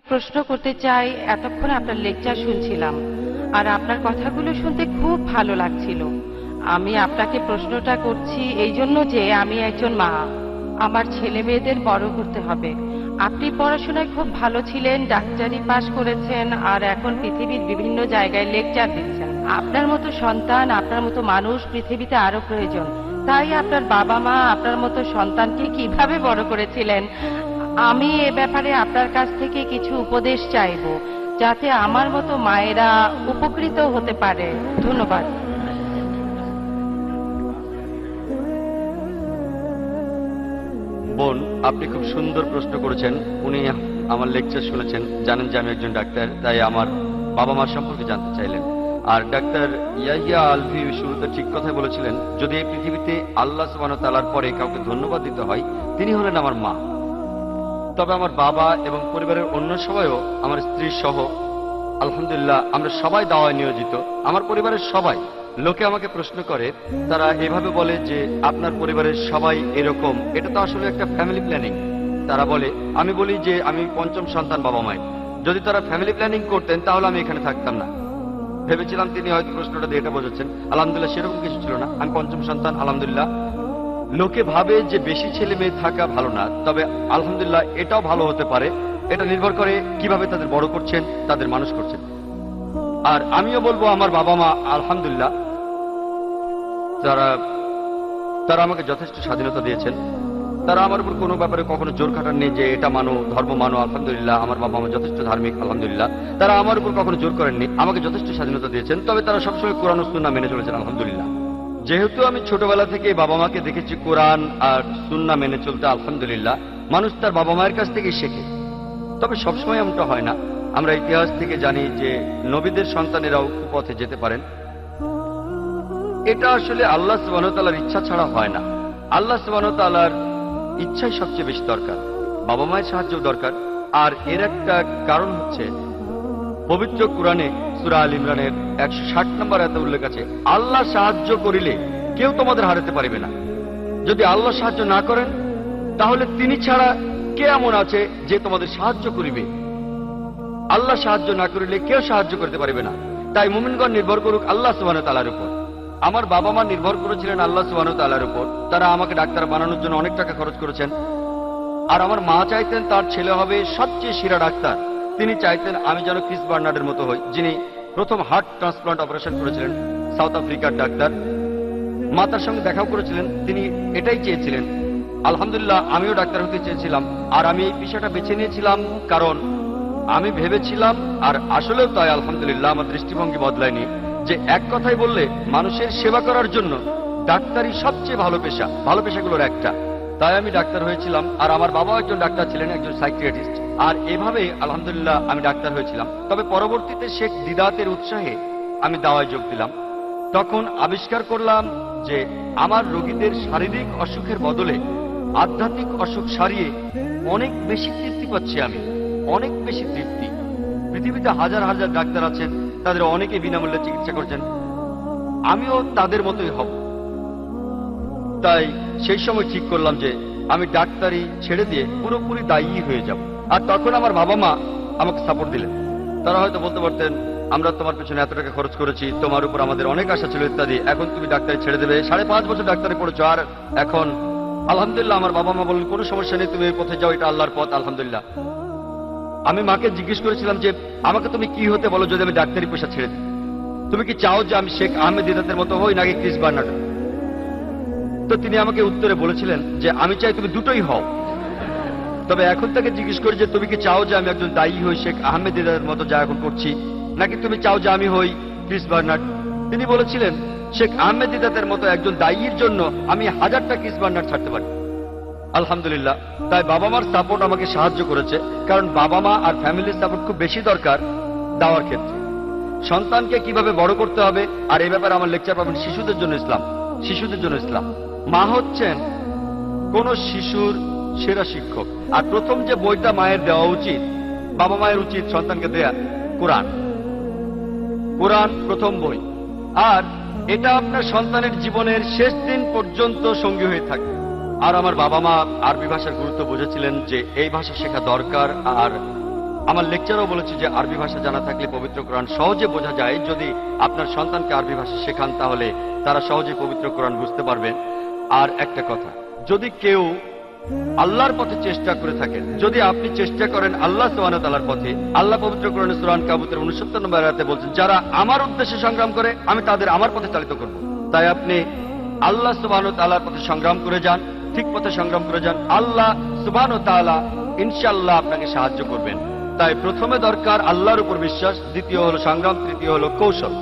প্রশ্ন করতে চাই। এতক্ষণ আপনার লেকচার শুনছিলাম আর আপনার কথাগুলো শুনতে খুব ভালো লাগছিল। আমি আপনাকে প্রশ্নটা করছি এই জন্য যে আমি একজন মা, আমার ছেলে মেয়েদের বড় করতে হবে। আপনি পড়াশোনায় খুব ভালো ছিলেন, ডাক্তারি পাশ করেছেন আর এখন পৃথিবীর বিভিন্ন জায়গায় লেকচার দিচ্ছেন। আপনার মতো সন্তান, আপনার মতো মানুষ পৃথিবীতে আরো প্রয়োজন। তাই আপনার বাবা মা আপনার মতো সন্তানকে কিভাবে বড় করেছিলেন, আমি এ ব্যাপারে আপনার কাছ থেকে কিছু উপদেশ চাইবো, যাতে আমার মতো মায়েরা উপকৃত হতে পারে। ধন্যবাদ। বোন, আপনি খুব সুন্দর প্রশ্ন করেছেন। উনি আমার লেকচার শুনেছেন, জানেন যে আমি একজন ডাক্তার, তাই আমার বাবা মা সম্পর্কে জানতে চাইলেন। আর ডাক্তার ইয়াহিয়া আলভি শুরুতে ঠিক কথাই বলেছিলেন, যদি এই পৃথিবীতে আল্লাহ সুবহানাহু ওয়া তাআলার পরে কাউকে ধন্যবাদ দিতে হয়, তিনি হলেন আমার মা। তবে আমার বাবা এবং পরিবারের অন্য সবাইও, আমার স্ত্রী সহ আলহামদুলিল্লাহ আমরা সবাই দাওয়ায় নিয়োজিত। আমার পরিবারের সবাই। লোকে আমাকে প্রশ্ন করে, তারা এভাবে বলে যে আপনার পরিবারের সবাই এরকম, এটা তো আসলে একটা ফ্যামিলি প্ল্যানিং। তারা বলে, আমি বলি যে আমি পঞ্চম সন্তান বাবা মায়ের। যদি তারা ফ্যামিলি প্ল্যানিং করতেন তাহলে আমি এখানে থাকতাম না। ভেবেছিলাম তিনি হয়তো প্রশ্নটা দিয়ে এটা বোঝাচ্ছেন। আলহামদুলিল্লাহ সেরকম কিছু ছিল না। আমি পঞ্চম সন্তান, আলহামদুলিল্লাহ। লোকে ভাবে যে বেশি ছেলে মেয়ে থাকা ভালো না, তবে আলহামদুলিল্লাহ এটাও ভালো হতে পারে। এটা নির্ভর করে কিভাবে তাদের বড় করছেন, তাদের মানুষ করছেন। আর আমিও বলবো আমার বাবা মা আলহামদুলিল্লাহ তারা আমাকে যথেষ্ট স্বাধীনতা দিয়েছেন। তারা আমার উপর কোনো ব্যাপারে কখনো জোর খাটাননি যে এটা মানো, ধর্ম মানো। আলহামদুলিল্লাহ আমার বাবা মা যথেষ্ট ধার্মিক, আলহামদুলিল্লাহ। তারা আমার উপর কখনো জোর করেননি, আমাকে যথেষ্ট স্বাধীনতা দিয়েছেন। তবে তারা সবসময় কোরআন ও সুন্নাহ মেনে চলেছেন, আলহামদুলিল্লাহ। যেহেতু আমি ছোটবেলা থেকে বাবা মাকে দেখেছি কোরআন আর সুন্নাহ মেনে চলতে, আলহামদুলিল্লাহ। মানুষ তার বাবা মায়ের কাছ থেকেই শেখে। তবে সবসময় এমনটা হয় না। আমরা ইতিহাস থেকে জানি যে নবীদের সন্তানেরাও কুপথে যেতে পারেন। এটা আসলে আল্লাহ সুবহানাহু ওয়া তাআলার ইচ্ছা ছাড়া হয় না। আল্লাহ সুবহানাহু ওয়া তাআলার ইচ্ছাই সবচেয়ে বেশি দরকার, বাবা মায়ের সাহায্য দরকার। আর এর একটা কারণ হচ্ছে পবিত্র কোরআনে সূরা আল ইমরানের 160 নম্বর আয়াতে উল্লেখ আছে, আল্লাহ সাহায্য করিলে কেউ তোমাদের হারাতে পারবে না। যদি আল্লাহ সাহায্য না করেন তাহলে তিনি ছাড়া কে এমন আছে যে তোমাদের সাহায্য করিবে? আল্লাহ সাহায্য না করিলে কেউ সাহায্য করতে পারবে না। তাই মুমিনগণ নির্ভর করুক আল্লাহ সুবহানাহু ওয়া তাআলার উপর। আমার বাবা মা নির্ভর করেছিলেন আল্লাহ সুবহানাহু ওয়া তাআলার উপর। তারা আমাকে ডাক্তার বানানোর জন্য অনেক টাকা খরচ করেছেন। আর আমার মা চাইতেন তার ছেলে হবে সবচেয়ে সেরা ডাক্তার। তিনি চাইতেন আমি যেন ক্রিস বার্নার্ডের মতো হই, যিনি প্রথম হার্ট ট্রান্সপ্লান্ট অপারেশন করেছিলেন, সাউথ আফ্রিকার ডাক্তার। মা তার সঙ্গে দেখাও করেছিলেন, তিনি এটাই চেয়েছিলেন। আলহামদুলিল্লাহ আমিও ডাক্তার হতে চেয়েছিলাম। আর আমি এই পেশাটা বেছে নিয়েছিলাম কারণ আমি ভেবেছিলাম, আর আসলেও তাই, আলহামদুলিল্লাহ আমার দৃষ্টিভঙ্গি বদলায়নি, যে এক কথাই বললে মানুষের সেবা করার জন্য ডাক্তারি সবচেয়ে ভালো পেশা, ভালো পেশাগুলোর একটা। তাই আমি ডাক্তার হয়েছিলাম। আর আমার বাবাও একজন ডাক্তার ছিলেন, একজন সাইকিয়াট্রিস্ট। আর এভাবেই আলহামদুলিল্লাহ আমি ডাক্তার হয়েছিলাম। তবে পরবর্তীতে শেখ দিদাতের উৎসাহে আমি দাওয়ায় যোগ দিলাম। তখন আবিষ্কার করলাম যে আমার রোগীদের শারীরিক অসুখের বদলে আধ্যাত্মিক অসুখ সারিয়ে অনেক বেশি তৃপ্তি পাচ্ছি আমি, অনেক বেশি তৃপ্তি। পৃথিবীতে হাজার হাজার ডাক্তার আছেন, তাদের অনেকে বিনামূল্যে চিকিৎসা করছেন, আমিও তাদের মতোই হব। তাই সেই সময় ঠিক করলাম যে আমি ডাক্তারি ছেড়ে দিয়ে পুরোপুরি দায়ী হয়ে যাব। আর তখন আমার বাবা মা আমাকে সাপোর্ট দিলেন। তারা হয়তো বলতে পারতেন, আমরা তোমার পেছনে এত টাকা খরচ করেছি, তোমার উপর আমাদের অনেক আশা ছিল ইত্যাদি, এখন তুমি ডাক্তারি ছেড়ে দেবে। 5.5 বছর ডাক্তারি পড়েছো, আর এখন আলহামদুলিল্লাহ আমার বাবা মা বললেন কোনো সমস্যা নেই, তুমি এই পথে যাও, এটা আল্লাহর পথ, আলহামদুলিল্লাহ। আমি মাকে জিজ্ঞেস করেছিলাম যে আমাকে তুমি কি হতে বলো যদি আমি ডাক্তারি পেশা ছেড়ে দিই? তুমি কি চাও যে আমি শেখ আহমেদ দিদাতের মতো হই নাকি ক্রিস বার্নার্ড? তো তিনি আমাকে উত্তরে বলেছিলেন যে আমি চাই তুমি দুটোই হও। তবে এখন তাকে জিজ্ঞেস করি যে তুমি কি চাও যে আমি একজন দায়ী হই শেখ আহমেদ দিদাতের মতো যা এখন করছি, নাকি তুমি চাও যে আমি হই ক্রিস বার্নার্ড? তিনি বলেছিলেন শেখ আহমেদ দিদাতের মতো একজন দায়ীর জন্য আমি 1000টা ক্রিস বার্নার্ড ছাড়তে পারি। আলহামদুলিল্লাহ। তাই বাবা মার সাপোর্ট আমাকে সাহায্য করেছে, কারণ বাবা মা আর ফ্যামিলির সাপোর্ট খুব বেশি দরকার দাওয়ার ক্ষেত্রে। সন্তানকে কিভাবে বড় করতে হবে, আর এই ব্যাপারে আমার লেকচার পাবেন শিশুদের জন্য ইসলাম। শিশুদের জন্য ইসলাম। মা হচ্ছেন কোন শিশুর সেরা শিক্ষক। আর প্রথম যে বইটা মায়ের দেওয়া উচিত, বাবা মায়ের উচিত সন্তানকে দেয়া কোরআন। কোরআন প্রথম বই। আর এটা আপনার সন্তানের জীবনের শেষ দিন পর্যন্ত সঙ্গী হয়ে থাকে। আর আমার বাবা মা আরবি ভাষার গুরুত্ব বুঝেছিলেন যে এই ভাষা শেখা দরকার। আর আমার লেকচারও বলেছি যে আরবি ভাষা জানা থাকলে পবিত্র কোরআন সহজে বোঝা যায়। যদি আপনার সন্তানকে আরবি ভাষা শেখান তাহলে তারা সহজে পবিত্র কোরআন বুঝতে পারবেন। আর একটা কথা, যদি কেউ আল্লাহর পথে চেষ্টা করে থাকেন, যদি আপনি চেষ্টা করেন আল্লাহ সুবহানাহু ওয়া তাআলার পথে, আল্লাহ পবিত্র কোরআনে সূরা আনকাবুতের 69 নম্বর আয়াতে বলছেন, যারা আমার উদ্দেশ্যে সংগ্রাম করে আমি তাদের আমার পথে চালিত করব। তাই আপনি আল্লাহ সুবহানাহু ওয়া তাআলার পথে সংগ্রাম করে যান, ঠিক পথে সংগ্রাম করে যান। আল্লাহ সুবহানাহু ওয়া তাআলা ইনশাআল্লাহ আপনাকে সাহায্য করবেন। তাই প্রথমে দরকার আল্লাহর উপর বিশ্বাস, দ্বিতীয় হলো সংগ্রাম, তৃতীয় হলো কৌশল।